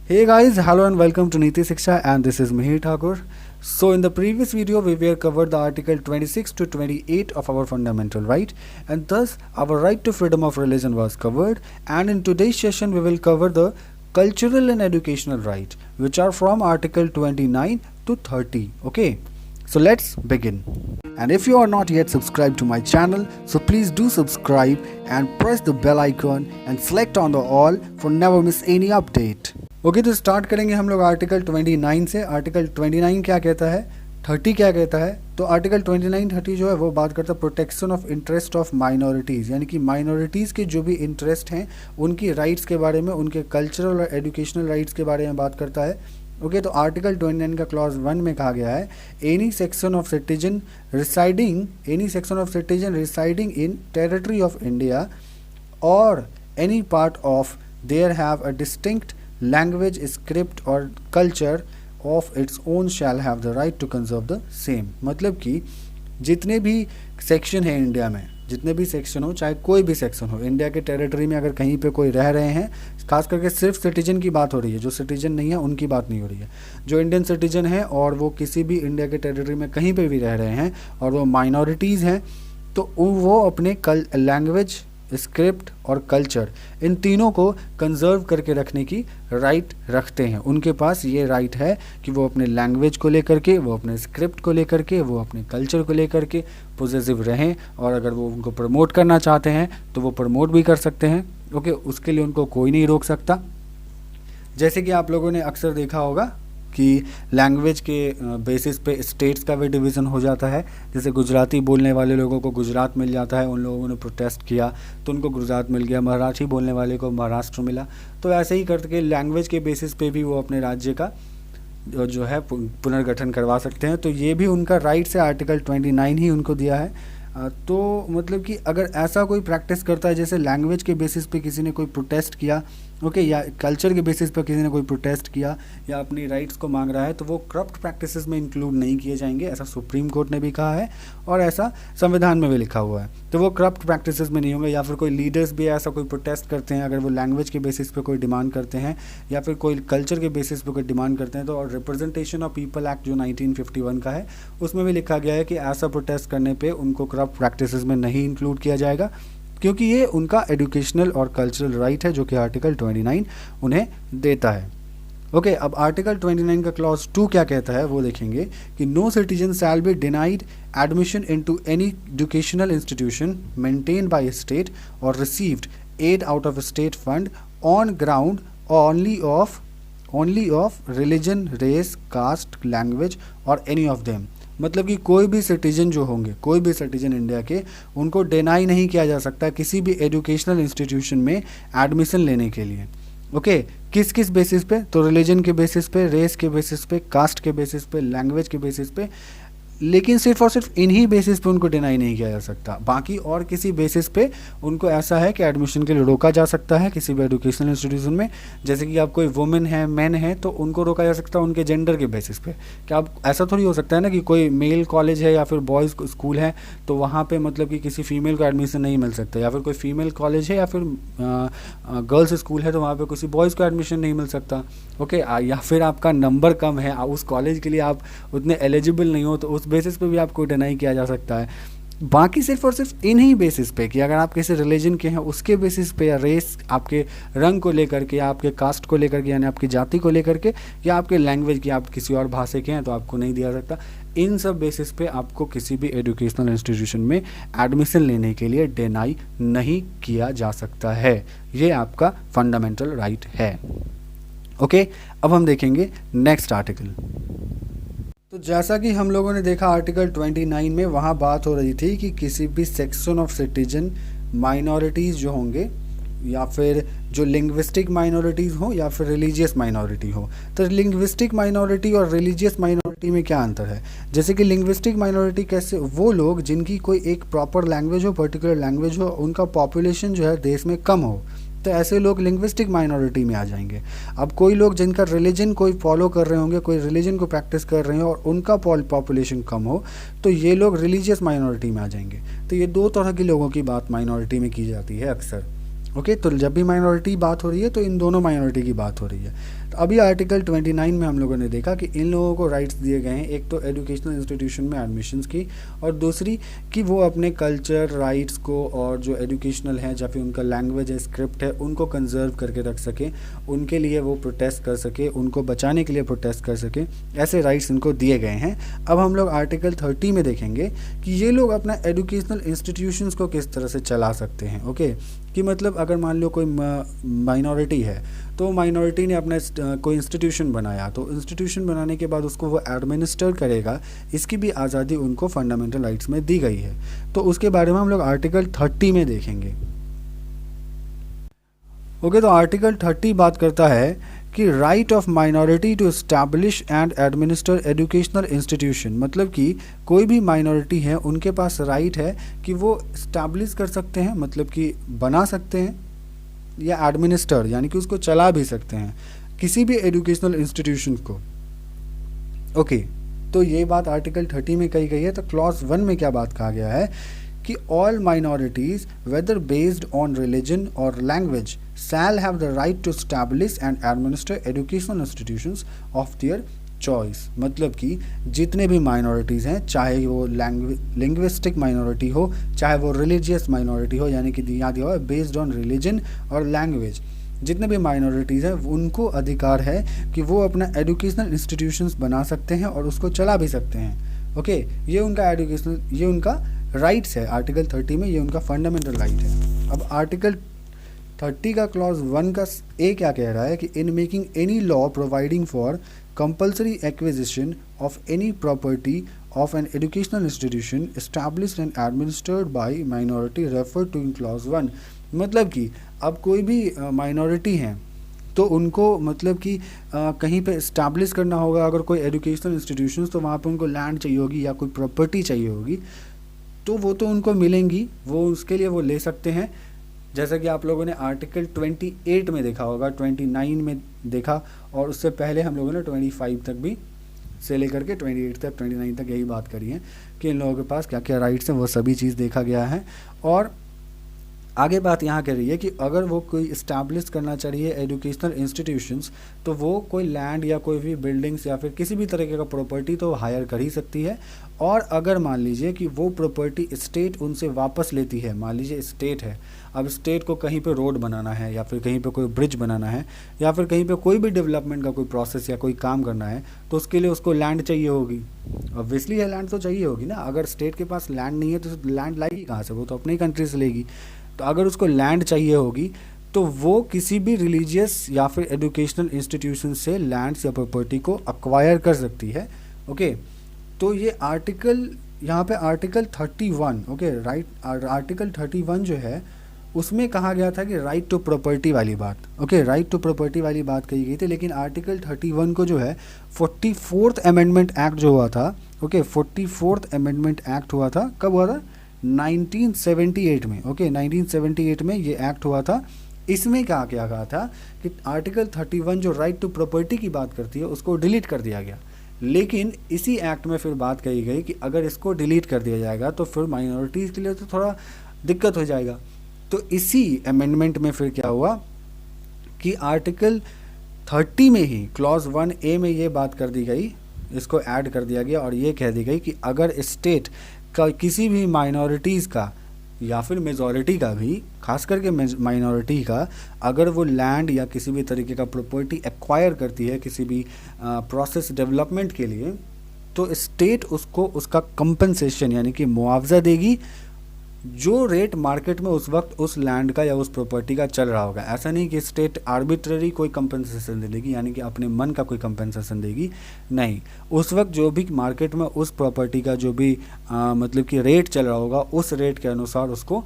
Hey guys, hello and welcome to Niti Shiksha, and this is Mihir Thakur. So in the previous video we were covered the article 26 to 28 of our fundamental right, and thus our right to freedom of religion was covered, and in today's session we will cover the cultural and educational right, which are from article 29 to 30. Okay, so let's begin. And if you are not yet subscribed to my channel, so please do subscribe and press the bell icon and select on the all for never miss any update. Okay तो start करेंगे हम लोग article 29 से। Article 29 क्या कहता है, 30 क्या कहता है। तो आर्टिकल 29 30 जो है वो बात करता है protection of interest of minorities, यानी कि माइनॉरिटीज़ के जो भी इंटरेस्ट हैं उनकी राइट्स के बारे में, उनके कल्चरल और एजुकेशनल राइट्स के बारे में बात करता है। ओके तो आर्टिकल 29 का क्लॉज 1 में कहा गया है any section of citizen residing in territory of India और any part of there have a distinct language, script और culture of its own shall have the right to conserve the same। मतलब कि जितने भी सेक्शन है India में, जितने भी सेक्शन हो, चाहे कोई भी सेक्शन हो, इंडिया के टेरिटरी में अगर कहीं पे कोई रह रहे हैं, खास करके सिर्फ सिटीजन की बात हो रही है, जो सिटीजन नहीं है उनकी बात नहीं हो रही है। जो इंडियन सिटीजन है और वो किसी भी इंडिया के टेरिटरी में कहीं पे भी रह रहे हैं और वो माइनॉरिटीज़ हैं, तो वो अपने लैंग्वेज, स्क्रिप्ट और कल्चर, इन तीनों को कंजर्व करके रखने की राइट रखते हैं। उनके पास ये राइट है कि वो अपने लैंग्वेज को लेकर के, वो अपने स्क्रिप्ट को लेकर के, वो अपने कल्चर को लेकर के पॉजिटिव रहें, और अगर वो उनको प्रमोट करना चाहते हैं तो वो प्रमोट भी कर सकते हैं। ओके, उसके लिए उनको कोई नहीं रोक सकता। जैसे कि आप लोगों ने अक्सर देखा होगा कि लैंग्वेज के बेसिस पे स्टेट्स का भी डिवीज़न हो जाता है। जैसे गुजराती बोलने वाले लोगों को गुजरात मिल जाता है, उन लोगों ने प्रोटेस्ट किया तो उनको गुजरात मिल गया, मराठी बोलने वाले को महाराष्ट्र मिला। तो ऐसे ही करके लैंग्वेज के बेसिस पे भी वो अपने राज्य का जो है पुनर्गठन करवा सकते हैं। तो ये भी उनका राइट्स है, आर्टिकल 29 ही उनको दिया है। तो मतलब कि अगर ऐसा कोई प्रैक्टिस करता है, जैसे लैंग्वेज के बेसिस पे किसी ने कोई प्रोटेस्ट किया, ओके, या कल्चर के बेसिस पर किसी ने कोई प्रोटेस्ट किया या अपनी राइट्स को मांग रहा है, तो वो करप्ट प्रैक्टिसेस में इंक्लूड नहीं किए जाएंगे। ऐसा सुप्रीम कोर्ट ने भी कहा है और ऐसा संविधान में भी लिखा हुआ है। तो वो करप्ट प्रैक्टिसेस में नहीं होंगे। या फिर कोई लीडर्स भी ऐसा कोई प्रोटेस्ट करते हैं, अगर वो लैंग्वेज के बेसिस पे कोई डिमांड करते हैं या फिर कोई कल्चर के बेसिस पे कोई डिमांड करते हैं, तो और रिप्रेजेंटेशन ऑफ पीपल एक्ट जो 1951 का है उसमें भी लिखा गया है कि ऐसा प्रोटेस्ट करने पर उनको करप्ट प्रैक्टिसेस में नहीं इंक्लूड किया जाएगा, क्योंकि ये उनका एजुकेशनल और कल्चरल राइट है जो कि आर्टिकल 29 उन्हें देता है। ओके, अब आर्टिकल 29 का क्लॉज 2 क्या कहता है वो देखेंगे कि no citizen shall be denied admission into any educational institution maintained by state और received aid out of state fund on ground only of religion, race, caste, language और एनी ऑफ देम। मतलब कि कोई भी सिटीजन जो होंगे, कोई भी सिटीजन इंडिया के, उनको डिनाई नहीं किया जा सकता किसी भी एजुकेशनल इंस्टीट्यूशन में एडमिशन लेने के लिए। ओके, किस किस बेसिस पे? तो रिलीजन के बेसिस पे, रेस के बेसिस पे, कास्ट के बेसिस पे, लैंग्वेज के बेसिस पे, लेकिन सिर्फ और सिर्फ इन्हीं बेसिस पे उनको डिनाई नहीं किया जा सकता। बाकी और किसी बेसिस पे उनको ऐसा है कि एडमिशन के लिए रोका जा सकता है किसी भी एजुकेशनल इंस्टीट्यूशन में। जैसे कि आप कोई वुमेन है, मैन है, तो उनको रोका जा सकता है उनके जेंडर के बेसिस पे। क्या आप ऐसा थोड़ी हो सकता है ना कि कोई मेल कॉलेज है या फिर बॉयज़ स्कूल है तो वहाँ पे मतलब कि किसी फीमेल को एडमिशन नहीं मिल सकता, या फिर कोई फीमेल कॉलेज है या फिर गर्ल्स स्कूल है तो वहाँ पर किसी बॉयज़ को एडमिशन नहीं मिल सकता। ओके, या फिर आपका नंबर कम है, उस कॉलेज के लिए आप उतने एलिजिबल नहीं हो, तो उस बेसिस पे भी आपको डिनाई किया जा सकता है। बाकी सिर्फ और सिर्फ इन्हीं बेसिस पे कि अगर आप किसी रिलीजन के हैं उसके बेसिस पे, या रेस, आपके रंग को लेकर के, या आपके कास्ट को लेकर के, यानी आपकी जाति को लेकर के, या आपके लैंग्वेज की, आप किसी और भाषा के हैं तो आपको नहीं दिया सकता। इन सब बेसिस पे आपको किसी भी एजुकेशनल इंस्टीट्यूशन में एडमिशन लेने के लिए डिनाई नहीं किया जा सकता है। ये आपका फंडामेंटल राइट है। ओके, अब हम देखेंगे नेक्स्ट आर्टिकल। तो जैसा कि हम लोगों ने देखा आर्टिकल 29 में, वहाँ बात हो रही थी कि किसी भी सेक्शन ऑफ सिटीजन, माइनॉरिटीज़ जो होंगे, या फिर जो लिंग्विस्टिक माइनॉरिटीज़ हो या फिर रिलीजियस माइनॉरिटी हो। तो लिंग्विस्टिक माइनॉरिटी और रिलीजियस माइनॉरिटी में क्या अंतर है? जैसे कि लिंग्विस्टिक माइनॉरिटी कैसे, वो लोग जिनकी कोई एक प्रॉपर लैंग्वेज हो, पर्टिकुलर लैंग्वेज हो, उनका पॉपुलेशन जो है देश में कम हो, तो ऐसे लोग लिंग्विस्टिक माइनॉरिटी में आ जाएंगे। अब कोई लोग जिनका रिलीजन कोई फॉलो कर रहे होंगे, कोई रिलीजन को प्रैक्टिस कर रहे हैं और उनका पॉपुलेशन कम हो, तो ये लोग रिलीजियस माइनॉरिटी में आ जाएंगे। तो ये दो तरह के लोगों की बात माइनॉरिटी में की जाती है अक्सर। ओके, तो जब भी माइनॉरिटी बात हो रही है तो इन दोनों माइनॉरिटी की बात हो रही है। तो अभी आर्टिकल 29 में हम लोगों ने देखा कि इन लोगों को राइट्स दिए गए हैं, एक तो एजुकेशनल इंस्टीट्यूशन में एडमिशन्स की, और दूसरी कि वो अपने कल्चर राइट्स को और जो एजुकेशनल है या फिर उनका लैंग्वेज है, स्क्रिप्ट है, उनको कंजर्व करके रख सकें, उनके लिए वो प्रोटेस्ट कर सके, उनको बचाने के लिए प्रोटेस्ट कर सके, ऐसे राइट्स इनको दिए गए हैं। अब हम लोग आर्टिकल 30 में देखेंगे कि ये लोग अपना एजुकेशनल इंस्टीट्यूशंस को किस तरह से चला सकते हैं। ओके, कि मतलब अगर मान लो कोई माइनॉरिटी है, तो माइनॉरिटी ने अपना कोई इंस्टीट्यूशन बनाया, तो इंस्टीट्यूशन बनाने के बाद उसको वो एडमिनिस्टर करेगा, इसकी भी आज़ादी उनको फंडामेंटल राइट्स में दी गई है। तो उसके बारे में हम लोग आर्टिकल 30 में देखेंगे। ओके, तो आर्टिकल 30 बात करता है कि right of minority to establish and administer educational institution, मतलब कि कोई भी माइनॉरिटी है उनके पास राइट है कि वो इस्टेब्लिश कर सकते हैं, मतलब कि बना सकते हैं, या एडमिनिस्टर यानी कि उसको चला भी सकते हैं किसी भी एजुकेशनल इंस्टीट्यूशन को। ओके, तो ये बात आर्टिकल 30 में कही गई है। तो क्लॉज 1 में क्या बात कहा गया है कि all minorities whether based on religion और language shall have the right to establish and administer educational institutions of their choice, मतलब कि जितने भी माइनॉरिटीज़ हैं, चाहे वो लिंग्विस्टिक माइनॉरिटी हो, चाहे वो रिलीजियस माइनॉरिटी हो, यानी कि याद हो बेस्ड ऑन रिलीजन और लैंग्वेज, जितने भी माइनॉरिटीज़ हैं उनको अधिकार है कि वो अपना एजुकेशनल इंस्टीट्यूशंस बना सकते हैं और उसको चला भी सकते हैं। ओके, ये उनका एजुकेशनल, ये उनका राइट्स है। आर्टिकल 30 में ये उनका फंडामेंटल राइट है। अब आर्टिकल 30 का क्लॉज 1 का ए क्या कह रहा है कि in making any law providing for compulsory acquisition of any property of an educational institution established and administered by minority refer to in clause 1, मतलब कि अब कोई भी माइनॉरिटी हैं तो उनको मतलब कि कहीं पे इस्टेब्लिश करना होगा अगर कोई एजुकेशनल इंस्टीट्यूशंस, तो वहाँ पे उनको लैंड चाहिए होगी या कोई प्रॉपर्टी चाहिए होगी, तो वो तो उनको मिलेंगी, वो उसके लिए वो ले सकते हैं। जैसा कि आप लोगों ने आर्टिकल 28 में देखा होगा, 29 में देखा, और उससे पहले हम लोगों ने 25 तक भी से लेकर के 28 तक 29 तक यही बात करी है कि इन लोगों के पास क्या क्या राइट्स हैं, वो सभी चीज़ देखा गया है। और आगे बात यहाँ कर रही है कि अगर वो कोई इस्टेब्लिश करना चाहिए एजुकेशनल इंस्टीट्यूशंस, तो वो कोई लैंड या कोई भी बिल्डिंग्स या फिर किसी भी तरीके का प्रॉपर्टी तो हायर कर ही सकती है। और अगर मान लीजिए कि वो प्रॉपर्टी स्टेट उनसे वापस लेती है, मान लीजिए स्टेट है, अब स्टेट को कहीं पे रोड बनाना है या फिर कहीं पे कोई ब्रिज बनाना है या फिर कहीं पे कोई भी डेवलपमेंट का कोई प्रोसेस या कोई काम करना है, तो उसके लिए उसको लैंड चाहिए होगी। ऑब्वियसली है, लैंड तो चाहिए होगी ना। अगर स्टेट के पास लैंड नहीं है तो लैंड लाएगी कहाँ से, वो तो अपनी कंट्री से लेगी। तो अगर उसको लैंड चाहिए होगी तो वो किसी भी रिलीजियस या फिर एजुकेशनल इंस्टीट्यूशन से लैंड्स या प्रॉपर्टी को अक्वायर कर सकती है। ओके, तो ये आर्टिकल यहाँ पे आर्टिकल 31, ओके राइट, आर्टिकल 31 जो है उसमें कहा गया था कि राइट टू प्रॉपर्टी वाली बात, ओके राइट टू प्रॉपर्टी वाली बात कही गई थी। लेकिन आर्टिकल 31 को जो है 44th अमेंडमेंट एक्ट जो हुआ था, ओके 44th अमेंडमेंट एक्ट हुआ था, कब हुआ था? 1978 में। ओके 1978 में ये एक्ट हुआ था। इसमें क्या क्या कहा था कि आर्टिकल 31 जो राइट टू प्रॉपर्टी की बात करती है उसको डिलीट कर दिया गया। लेकिन इसी एक्ट में फिर बात कही गई कि अगर इसको डिलीट कर दिया जाएगा तो फिर माइनॉरिटीज़ के लिए तो थोड़ा दिक्कत हो जाएगा। तो इसी अमेंडमेंट में फिर क्या हुआ कि आर्टिकल 30 में ही क्लॉज 1A में ये बात कर दी गई, इसको ऐड कर दिया गया और ये कह दी गई कि अगर स्टेट का किसी भी माइनॉरिटीज़ का या फिर मेजॉरिटी का भी, खास करके माइनॉरिटी का, अगर वो लैंड या किसी भी तरीके का प्रॉपर्टी एक्वायर करती है किसी भी प्रोसेस डेवलपमेंट के लिए, तो स्टेट उसको उसका कंपनसेशन यानी कि मुआवजा देगी जो रेट मार्केट में उस वक्त उस लैंड का या उस प्रॉपर्टी का चल रहा होगा। ऐसा नहीं कि स्टेट आर्बिट्ररी कोई कंपनसेशन दे देगी, यानी कि अपने मन का कोई कंपनसेशन देगी, नहीं। उस वक्त जो भी मार्केट में उस प्रॉपर्टी का जो भी मतलब कि रेट चल रहा होगा उस रेट के अनुसार उसको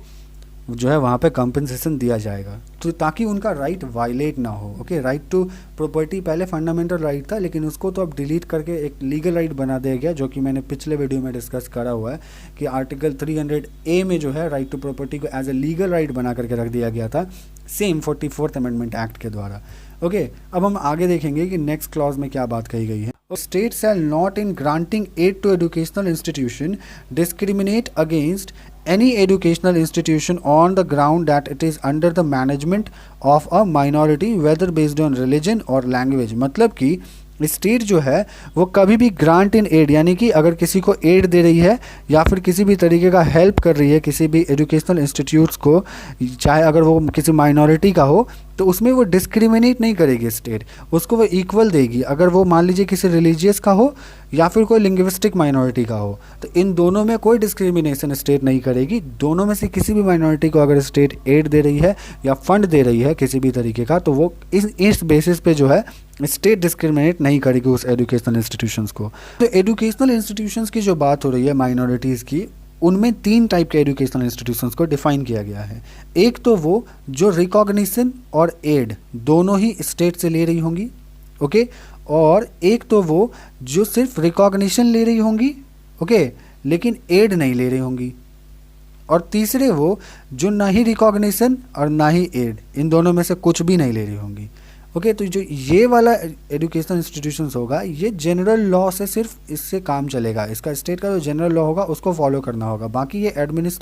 जो है वहाँ पे कंपनसेशन दिया जाएगा, तो ताकि उनका राइट वायलेट ना हो। ओके, राइट टू प्रॉपर्टी पहले फंडामेंटल राइट था, लेकिन उसको तो अब डिलीट करके एक लीगल राइट बना दिया गया, जो कि मैंने पिछले वीडियो में डिस्कस करा हुआ है कि आर्टिकल 300A में जो है राइट टू प्रॉपर्टी को एज ए लीगल राइट बना करके रख दिया गया था, सेम 44th अमेंडमेंट एक्ट के द्वारा। ओके, अब हम आगे देखेंगे कि नेक्स्ट क्लॉज में क्या बात कही गई है। State shall not in granting aid to educational institution discriminate against any educational institution on the ground that it is under the management of a minority whether based on religion or language। मतलब कि state जो है वो कभी भी grant in aid, यानी कि अगर किसी को एड दे रही है या फिर किसी भी तरीके का हेल्प कर रही है किसी भी एजुकेशनल इंस्टीट्यूट्स को, चाहे अगर वो किसी माइनॉरिटी का हो, तो उसमें वो डिस्क्रिमिनेट नहीं करेगी स्टेट, उसको वो इक्वल देगी। अगर वो मान लीजिए किसी रिलीजियस का हो या फिर कोई लिंग्विस्टिक माइनॉरिटी का हो, तो इन दोनों में कोई डिस्क्रिमिनेशन स्टेट नहीं करेगी। दोनों में से किसी भी माइनॉरिटी को अगर स्टेट एड दे रही है या फंड दे रही है किसी भी तरीके का, तो वो इस बेसिस पे जो है स्टेट डिस्क्रिमिनेट नहीं करेगी उस एजुकेशनल इंस्टीट्यूशंस को। तो एजुकेशनल इंस्टीट्यूशंस की जो बात हो रही है माइनॉरिटीज़ की, उनमें 3 टाइप के एजुकेशनल इंस्टीट्यूशंस को डिफाइन किया गया है। एक तो वो जो रिकॉग्निशन और एड दोनों ही स्टेट से ले रही होंगी, ओके, और एक तो वो जो सिर्फ रिकॉग्निशन ले रही होंगी, ओके, लेकिन एड नहीं ले रही होंगी, और तीसरे वो जो ना ही रिकॉग्निशन और ना ही एड, इन दोनों में से कुछ भी नहीं ले रही होंगी। ओके, तो जो ये वाला एजुकेशनल इंस्टीट्यूशंस होगा, ये जनरल लॉ से सिर्फ इससे काम चलेगा। इसका स्टेट का जो जनरल लॉ होगा उसको फॉलो करना होगा। बाकी ये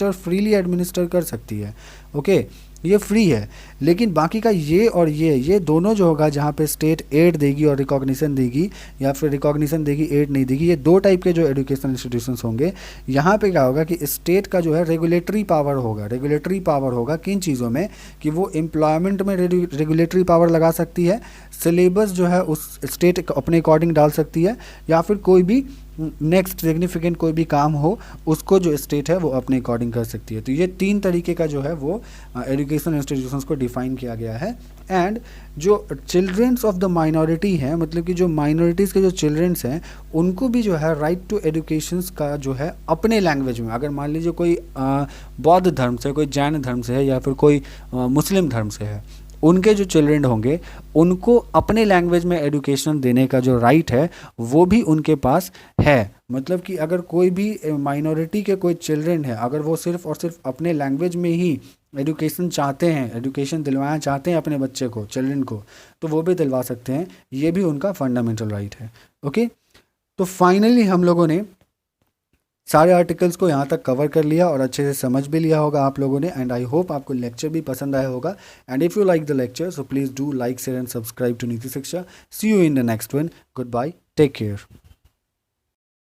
फ्रीली एडमिनिस्टर कर सकती है, ओके, ये फ्री है। लेकिन बाकी का ये और ये दोनों जो होगा, जहाँ पे स्टेट एड देगी और रिकॉग्निशन देगी, या फिर रिकॉग्निशन देगी एड नहीं देगी, ये 2 टाइप के जो एजुकेशनल इंस्टीट्यूशंस होंगे। यहाँ पे क्या होगा कि स्टेट का जो है रेगुलेटरी पावर होगा किन चीज़ों में, कि वो एम्प्लॉयमेंट में रेगुलेटरी पावर लगा सकती है, सिलेबस जो है उस स्टेट अपने अकॉर्डिंग डाल सकती है, या फिर कोई भी नेक्स्ट सिग्निफिकेंट कोई भी काम हो उसको जो स्टेट है वो अपने अकॉर्डिंग कर सकती है। तो ये 3 तरीके का जो है वो एजुकेशनल इंस्टीट्यूशंस को डिफाइन किया गया है। एंड जो चिल्ड्रंस ऑफ द माइनॉरिटी हैं, मतलब कि जो माइनॉरिटीज़ के जो चिल्ड्रंस हैं, उनको भी जो है राइट टू एजुकेशन का जो है अपने लैंग्वेज में, अगर मान लीजिए कोई बौद्ध धर्म से, कोई जैन धर्म से है, या फिर कोई मुस्लिम धर्म से है, उनके जो चिल्ड्रन होंगे उनको अपने लैंग्वेज में एजुकेशन देने का जो राइट है वो भी उनके पास है। मतलब कि अगर कोई भी माइनॉरिटी के कोई चिल्ड्रन है, अगर वो सिर्फ और सिर्फ अपने लैंग्वेज में ही एजुकेशन चाहते हैं, एजुकेशन दिलवाना चाहते हैं अपने बच्चे को, चिल्ड्रन को, तो वो भी दिलवा सकते हैं। ये भी उनका फंडामेंटल राइट है। ओके, तो फाइनली हम लोगों ने सारे आर्टिकल्स को यहाँ तक कवर कर लिया और अच्छे से समझ भी लिया होगा आप लोगों ने। एंड आई होप आपको लेक्चर भी पसंद आया होगा। And if you like the lecture, so please do like, share and subscribe to Niti Shiksha. See you in the next one. Goodbye, take care.